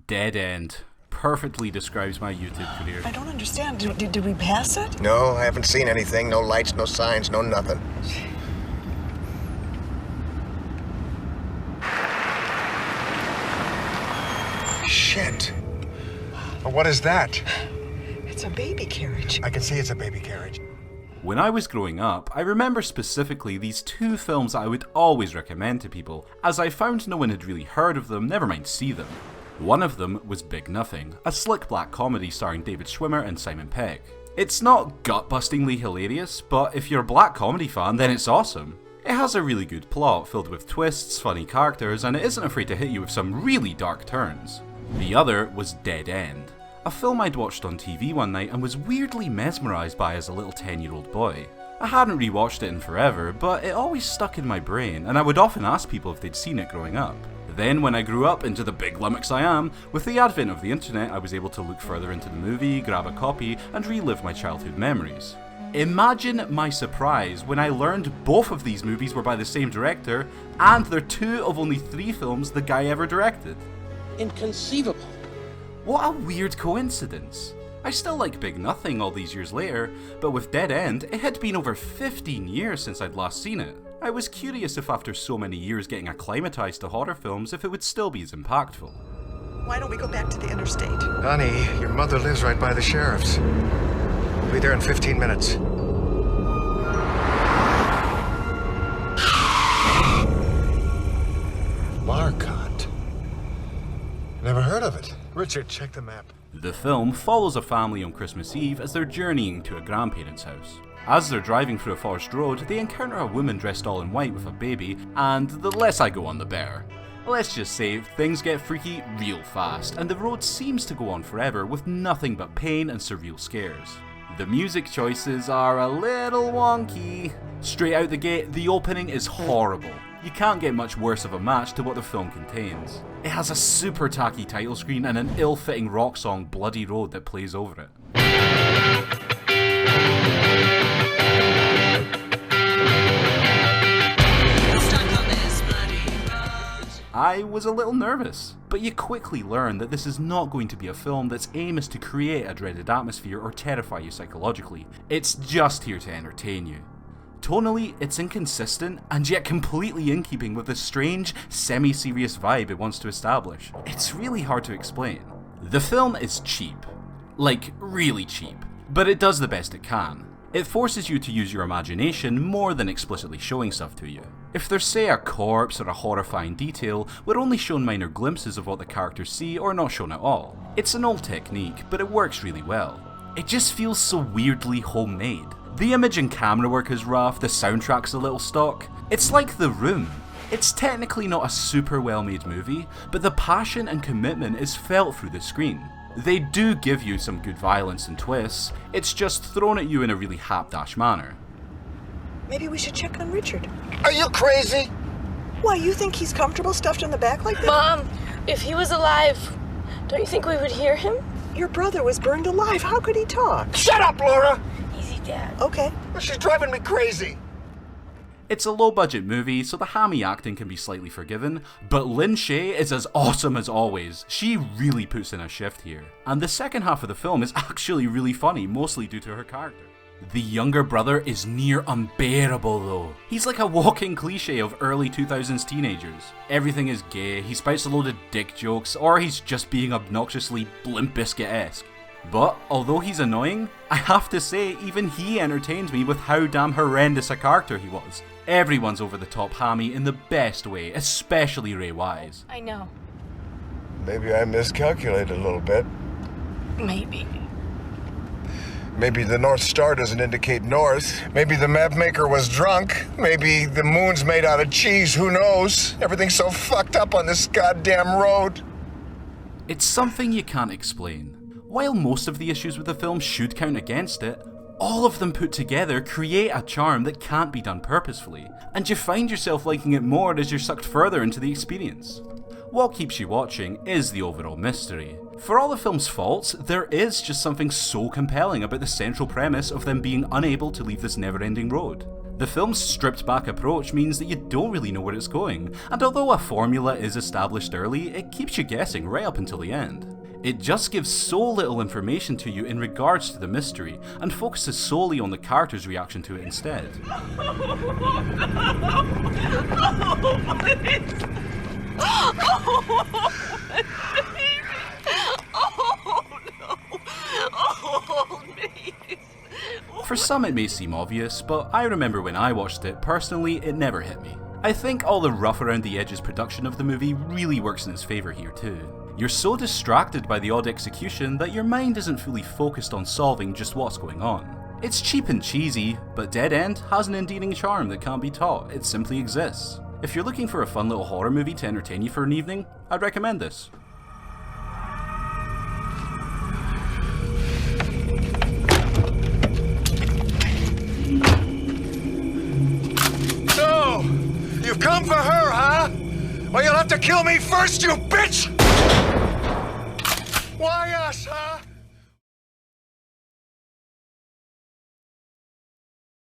Dead end. Perfectly describes my YouTube career. I don't understand. Did we pass it? No, I haven't seen anything. No lights, no signs, no nothing. Shit. What is that? It's a baby carriage. I can see it's a baby carriage. When I was growing up, I remember specifically these two films I would always recommend to people, as I found no one had really heard of them, never mind see them. One of them was Big Nothing, a slick black comedy starring David Schwimmer and Simon Pegg. It's not gut-bustingly hilarious, but if you're a black comedy fan, then it's awesome. It has a really good plot, filled with twists, funny characters, and it isn't afraid to hit you with some really dark turns. The other was Dead End, a film I'd watched on TV one night and was weirdly mesmerised by as a little 10-year-old boy. I hadn't rewatched it in forever, but it always stuck in my brain, and I would often ask people if they'd seen it growing up. Then, when I grew up into the big lummox I am, with the advent of the internet, I was able to look further into the movie, grab a copy, and relive my childhood memories. Imagine my surprise when I learned both of these movies were by the same director, and they're two of only 3 films the guy ever directed. Inconceivable. What a weird coincidence. I still like Big Nothing all these years later, but with Dead End, it had been over 15 years since I'd last seen it. I was curious if after so many years getting acclimatized to horror films, if it would still be as impactful. Why don't we go back to the interstate? Honey, your mother lives right by the sheriff's. We'll be there in 15 minutes. Marcotte. Never heard of it. Richard, check the map. The film follows a family on Christmas Eve as they're journeying to a grandparent's house. As they're driving through a forest road, they encounter a woman dressed all in white with a baby, and the less I go on the better. Let's just say, things get freaky real fast, and the road seems to go on forever with nothing but pain and surreal scares. The music choices are a little wonky. Straight out the gate, the opening is horrible. You can't get much worse of a match to what the film contains. It has a super tacky title screen and an ill-fitting rock song, Bloody Road, that plays over it. I was a little nervous, but you quickly learn that this is not going to be a film that's aim is to create a dreaded atmosphere or terrify you psychologically. It's just here to entertain you. Tonally, it's inconsistent, and yet completely in keeping with the strange, semi-serious vibe it wants to establish. It's really hard to explain. The film is cheap. Like, really cheap. But it does the best it can. It forces you to use your imagination more than explicitly showing stuff to you. If there's, say, a corpse or a horrifying detail, we're only shown minor glimpses of what the characters see or not shown at all. It's an old technique, but it works really well. It just feels so weirdly homemade. The image and camera work is rough, the soundtrack's a little stock. It's like The Room. It's technically not a super well-made movie, but the passion and commitment is felt through the screen. They do give you some good violence and twists, it's just thrown at you in a really hapdash manner. Maybe we should check on Richard. Are you crazy? Why, you think he's comfortable stuffed in the back like that? Mom, if he was alive, don't you think we would hear him? Your brother was burned alive. How could he talk? Shut up, Laura! Easy, Dad. Okay. She's driving me crazy. It's a low-budget movie, so the hammy acting can be slightly forgiven, but Lin Shaye is as awesome as always. She really puts in a shift here. And the second half of the film is actually really funny, mostly due to her character. The younger brother is near unbearable though. He's like a walking cliche of early 2000s teenagers. Everything is gay, he spouts a load of dick jokes, or he's just being obnoxiously Limp Bizkit-esque. But, although he's annoying, I have to say, even he entertains me with how damn horrendous a character he was. Everyone's over the top hammy in the best way, especially Ray Wise. I know. Maybe I miscalculated a little bit. Maybe. Maybe the North Star doesn't indicate north. Maybe the map maker was drunk. Maybe the moon's made out of cheese, who knows? Everything's so fucked up on this goddamn road. It's something you can't explain. While most of the issues with the film should count against it, all of them put together create a charm that can't be done purposefully, and you find yourself liking it more as you're sucked further into the experience. What keeps you watching is the overall mystery. For all the film's faults, there is just something so compelling about the central premise of them being unable to leave this never-ending road. The film's stripped-back approach means that you don't really know where it's going, and although a formula is established early, it keeps you guessing right up until the end. It just gives so little information to you in regards to the mystery, and focuses solely on the character's reaction to it instead. For some it may seem obvious, but I remember when I watched it, personally it never hit me. I think all the rough around the edges production of the movie really works in its favour here too. You're so distracted by the odd execution that your mind isn't fully focused on solving just what's going on. It's cheap and cheesy, but Dead End has an endearing charm that can't be taught, it simply exists. If you're looking for a fun little horror movie to entertain you for an evening, I'd recommend this. So, you've come for her, huh? Well, you'll have to kill me first, you bitch! Why us, huh?